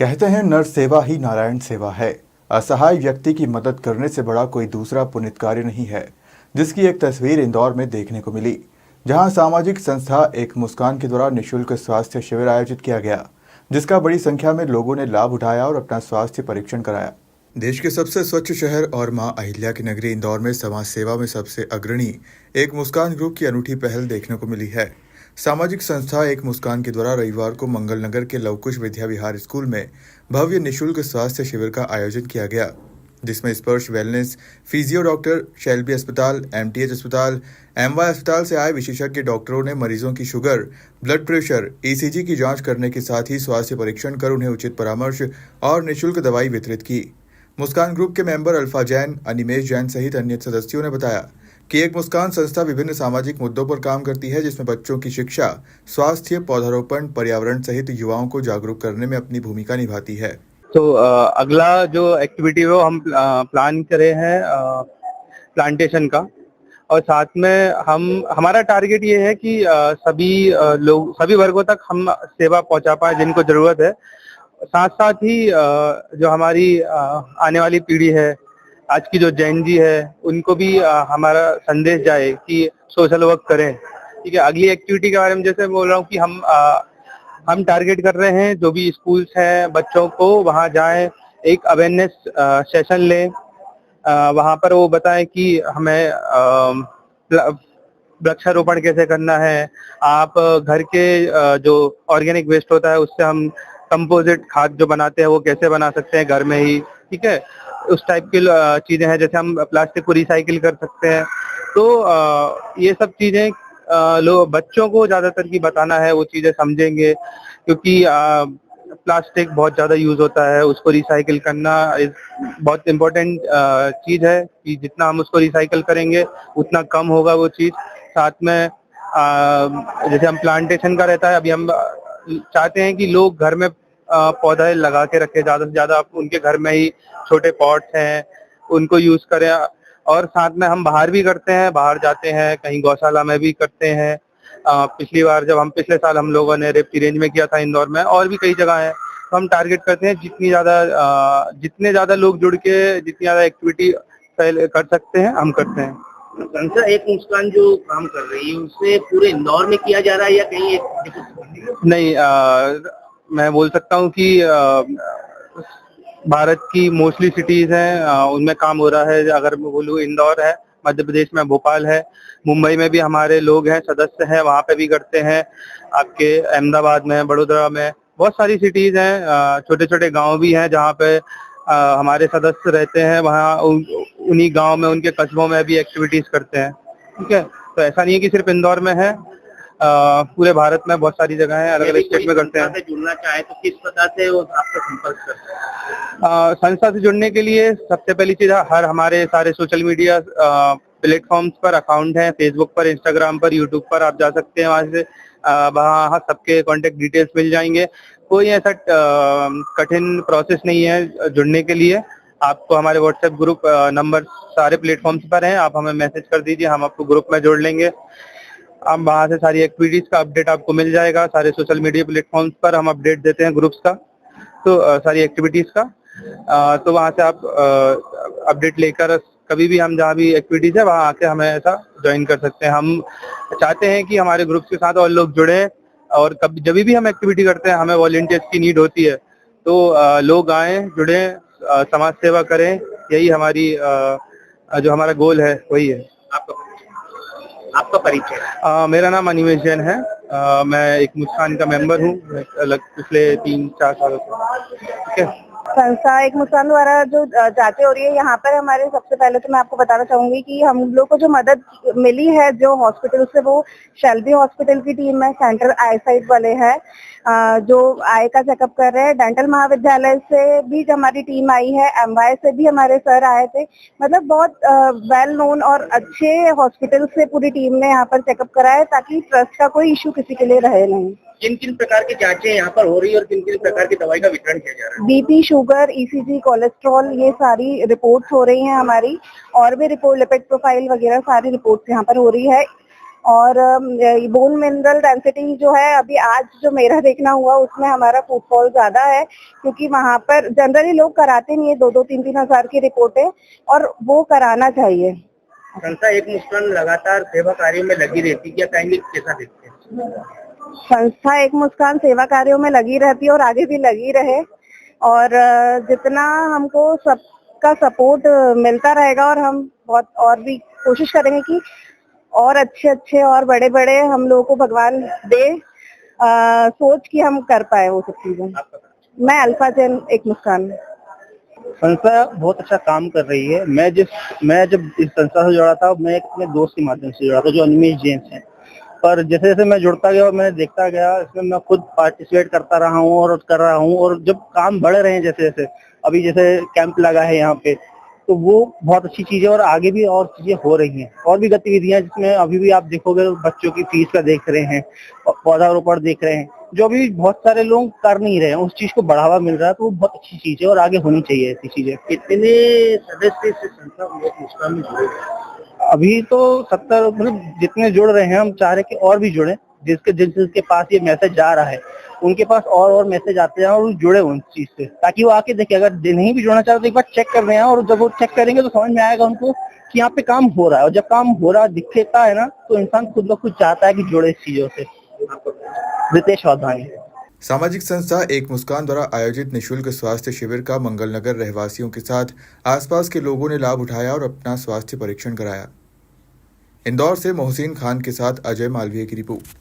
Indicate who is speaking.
Speaker 1: कहते हैं नर सेवा ही नारायण सेवा है। असहाय व्यक्ति की मदद करने से बड़ा कोई दूसरा पुनीत कार्य नहीं है, जिसकी एक तस्वीर इंदौर में देखने को मिली, जहां सामाजिक संस्था एक मुस्कान के द्वारा निःशुल्क स्वास्थ्य शिविर आयोजित किया गया, जिसका बड़ी संख्या में लोगों ने लाभ उठाया और अपना स्वास्थ्य परीक्षण कराया। देश के सबसे स्वच्छ शहर और मां अहिल्या की नगरी इंदौर में समाज सेवा में सबसे अग्रणी एक मुस्कान ग्रुप की अनूठी पहल देखने को मिली है। सामाजिक संस्था एक मुस्कान के द्वारा रविवार को मंगल नगर के लवकुश विद्या विहार स्कूल में भव्य निःशुल्क स्वास्थ्य शिविर का आयोजन किया गया, जिसमें स्पर्श वेलनेस, फिजियो डॉक्टर, शेल्बी अस्पताल, एमटीएच अस्पताल, एमवाई अस्पताल से आए विशेषज्ञ डॉक्टरों ने मरीजों की शुगर, ब्लड प्रेशर, ईसीजी की जांच करने के साथ ही स्वास्थ्य परीक्षण कर उन्हें उचित परामर्श और निःशुल्क दवाई वितरित की। मुस्कान ग्रुप के मेंबर अल्फा जैन, अनिमेश जैन सहित अन्य सदस्यों ने बताया कि एक मुस्कान संस्था विभिन्न सामाजिक मुद्दों पर काम करती है, जिसमें बच्चों की शिक्षा, स्वास्थ्य, पौधारोपण, पर्यावरण सहित युवाओं को जागरूक करने में अपनी भूमिका निभाती है।
Speaker 2: तो अगला जो एक्टिविटी है वो हम प्लान करे हैं प्लांटेशन का, और साथ में हमारा टारगेट ये है कि सभी वर्गों तक हम सेवा पहुंचा पाए जिनको जरूरत है। साथ साथ ही जो हमारी आने वाली पीढ़ी है, आज की जो जैन जी है, उनको भी हमारा संदेश जाए कि सोशल वर्क करें। ठीक है, अगली एक्टिविटी के बारे में जैसे बोल रहा हूँ कि हम टारगेट कर रहे हैं जो भी स्कूल्स हैं, बच्चों को वहाँ जाएं, एक अवेयरनेस सेशन लें, वहाँ पर वो बताएं कि हमें वृक्षारोपण कैसे करना है। आप घर के जो ऑर्गेनिक वेस्ट होता है उससे हम कंपोजिट खाद जो बनाते हैं वो कैसे बना सकते हैं घर में ही। ठीक है, उस टाइप की चीजें हैं, जैसे हम प्लास्टिक को रिसाइकिल कर सकते हैं। तो ये सब चीजें बच्चों को ज्यादातर की बताना है, वो चीजें समझेंगे, क्योंकि प्लास्टिक बहुत ज्यादा यूज होता है, उसको रिसाइकिल करना बहुत इम्पोर्टेंट चीज है कि जितना हम उसको रिसाइकिल करेंगे उतना कम होगा वो चीज। साथ में जैसे हम प्लांटेशन का रहता है, अभी हम चाहते हैं कि लोग घर में पौधे लगा के रखें, ज्यादा से ज्यादा उनके घर में ही छोटे पॉट्स हैं उनको यूज करें। और साथ में हम बाहर भी करते हैं, बाहर जाते हैं, कहीं गौशाला में भी करते हैं। पिछले साल हम लोगों ने रेप की रेंज में किया था इंदौर में, और भी कई जगह है। तो हम टारगेट करते हैं जितने ज्यादा लोग जुड़ के जितनी ज्यादा एक्टिविटी कर सकते हैं हम करते हैं।
Speaker 3: संस्था एक मुस्कान जो काम कर रही है उससे पूरे इंदौर में किया जा रहा है या कहीं
Speaker 2: नहीं, मैं बोल सकता हूँ कि भारत की मोस्टली सिटीज हैं उनमें काम हो रहा है। अगर मैं बोलूँ, इंदौर है, मध्य प्रदेश में भोपाल है, मुंबई में भी हमारे लोग हैं, सदस्य हैं, वहाँ पे भी करते हैं। आपके अहमदाबाद में, बड़ोदरा में बहुत सारी सिटीज हैं, छोटे छोटे गांव भी हैं जहाँ पे हमारे सदस्य रहते हैं। वहाँ उन्हीं गांव में, उनके कस्बों में भी एक्टिविटीज करते हैं। ठीक है, तो ऐसा नहीं है कि सिर्फ इंदौर में है, पूरे भारत में बहुत सारी जगह है, अलग अलग स्टेट में करते हैं।
Speaker 3: जुड़ना चाहे तो किस प्रकार से वो आपका संपर्क करते हैं?
Speaker 2: संस्था से जुड़ने के लिए सबसे पहली चीज, हमारे सारे सोशल मीडिया प्लेटफॉर्म्स पर अकाउंट है, फेसबुक पर, इंस्टाग्राम पर, यूट्यूब पर आप जा सकते हैं। वहां से वहाँ सबके कॉन्टेक्ट डिटेल्स मिल जाएंगे। कोई ऐसा कठिन प्रोसेस नहीं है जुड़ने के लिए। आपको हमारे व्हाट्सएप ग्रुप नंबर सारे प्लेटफॉर्म्स पर हैं, आप हमें मैसेज कर दीजिए, हम आपको ग्रुप में जोड़ लेंगे। आप वहाँ से सारी एक्टिविटीज का अपडेट आपको मिल जाएगा। सारे सोशल मीडिया प्लेटफॉर्म्स पर हम अपडेट देते हैं ग्रुप्स का, तो सारी एक्टिविटीज का। तो वहाँ से आप अपडेट लेकर कभी भी हम जहाँ भी एक्टिविटीज है वहाँ आके हमें ऐसा ज्वाइन कर सकते हैं। हम चाहते हैं कि हमारे ग्रुप्स के साथ और लोग जुड़े, और कभी जब भी हम एक्टिविटी करते हैं हमें वॉलंटियर्स की नीड होती है, तो लोग आए, जुड़े, समाज सेवा करें। यही हमारी जो हमारा गोल है वही है।
Speaker 3: आपका परिचय?
Speaker 2: मेरा नाम अनिमेश जैन है। मैं एक मुस्कान का मेंबर हूँ पिछले 3-4 सालों से। ठीक है,
Speaker 4: संस्था एक मुस्कान द्वारा जो जांचें हो रही है यहाँ पर हमारे, सबसे पहले तो मैं आपको बताना चाहूंगी कि हम लोग को जो मदद मिली है जो हॉस्पिटल से, वो शेल्बी हॉस्पिटल की टीम है, सेंट्रल आई साइट वाले हैं जो आई का चेकअप कर रहे हैं। डेंटल महाविद्यालय से भी हमारी टीम आई है, एमवाई से भी हमारे सर आए थे। मतलब बहुत वेल नोन और अच्छे हॉस्पिटल से पूरी टीम ने यहाँ पर चेकअप कराया, ताकि ट्रस्ट का कोई इशू किसी के लिए रहे नहीं।
Speaker 3: किन किन प्रकार की जांचें यहाँ पर हो रही है और किन किन प्रकार की दवाई का वितरण किया जा रहा है?
Speaker 4: बीपी, शुगर, ईसीजी, कोलेस्ट्रॉल, ये सारी रिपोर्ट्स हो रही हैं हमारी, और भी रिपोर्ट, लिपिड प्रोफाइल वगैरह सारी रिपोर्ट्स यहाँ पर हो रही है। और बोन मिनरल डेंसिटी जो है अभी आज जो मेरा देखना हुआ उसमें हमारा फुटफॉल ज्यादा है, क्योंकि वहाँ पर जनरली लोग कराते नहीं है 2-3 हजार की रिपोर्टें, और वो कराना चाहिए।
Speaker 3: संस्था एक मुस्कान लगातार सेवा कार्यों में लगी रहती है, क्या कहेंगे, कैसा देखते हैं?
Speaker 4: संस्था एक मुस्कान सेवा कार्यों में लगी रहती है और आगे भी लगी रहे, और जितना हमको सबका सपोर्ट मिलता रहेगा और हम बहुत और भी कोशिश करेंगे कि और अच्छे और बड़े हम लोगों को भगवान दे सोच कि हम कर पाए वो सब चीजें। मैं अल्फा जैन एक मुस्कान।
Speaker 2: संस्था बहुत अच्छा काम कर रही है। मैं जब इस संस्था से जुड़ा था, मैं एक अपने दोस्त के माध्यम से जुड़ा था जो अनिमेश जैन है। पर जैसे जैसे मैं जुड़ता गया और मैंने देखता गया, इसमें मैं खुद पार्टिसिपेट करता रहा हूँ और कर रहा हूँ, और जब काम बढ़ रहे हैं जैसे जैसे अभी जैसे कैंप लगा है यहाँ पे, तो वो बहुत अच्छी चीज है और आगे भी और चीजें हो रही हैं, और भी गतिविधियां जिसमें अभी भी आप देखोगे बच्चों की फीस का देख रहे हैं, पौधारोपण देख रहे हैं, जो अभी बहुत सारे लोग कर नहीं रहे हैं, उस चीज को बढ़ावा मिल रहा है, तो वो बहुत अच्छी चीज है और आगे होनी चाहिए ऐसी चीजें।
Speaker 3: कितने सदस्य इस संस्था एक मुस्कान में जुड़े हैं?
Speaker 2: अभी तो 70 मतलब जितने जुड़ रहे हैं, हम चाह रहे हैं कि और भी जुड़े, जिसके पास ये मैसेज जा रहा है उनके पास और मैसेज आते हैं और वो जुड़े उन चीज से, ताकि वो आके देखे। अगर नहीं भी जुड़ना चाहते तो एक बार चेक कर रहे हैं, और जब वो चेक करेंगे तो समझ में आएगा उनको कि यहाँ पे काम हो रहा है, और जब काम हो रहा दिखता है ना, तो इंसान खुद ब खुद चाहता है कि जुड़े इस चीजों से। रितेश वाधवानी।
Speaker 1: सामाजिक संस्था एक मुस्कान द्वारा आयोजित निशुल्क स्वास्थ्य शिविर का मंगलनगर रहवासियों के साथ आसपास के लोगों ने लाभ उठाया और अपना स्वास्थ्य परीक्षण कराया। इंदौर से मोहसिन खान के साथ अजय मालवीय की रिपोर्ट।